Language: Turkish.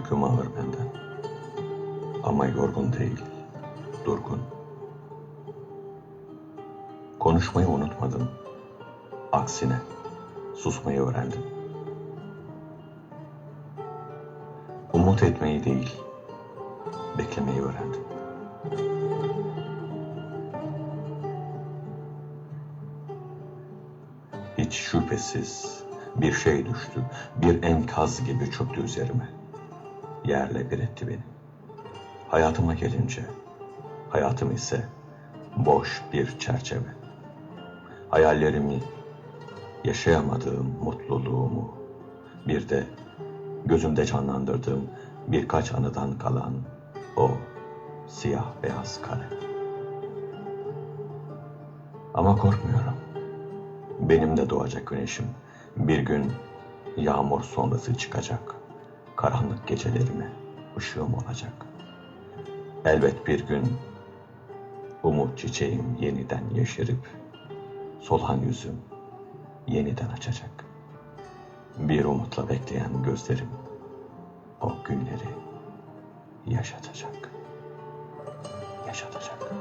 Yüküm ağır benden. Ama yorgun değil, durgun. Konuşmayı unutmadım. Aksine susmayı öğrendim. Umut etmeyi değil, beklemeyi öğrendim. Hiç şüphesiz bir şey düştü, bir enkaz gibi çöktü üzerime. Yerle bir etti beni. Hayatıma gelince, hayatım ise boş bir çerçeve. Hayallerimi, yaşayamadığım mutluluğumu, bir de gözümde canlandırdığım birkaç anıdan kalan o siyah beyaz kare. Ama korkmuyorum. Benim de doğacak güneşim. Bir gün yağmur sonrası çıkacak. Karanlık gecelerime ışığım olacak. Elbet bir gün umut çiçeğim yeniden yeşerip solan yüzüm yeniden açacak. Bir umutla bekleyen gözlerim o günleri yaşatacak. Yaşatacak.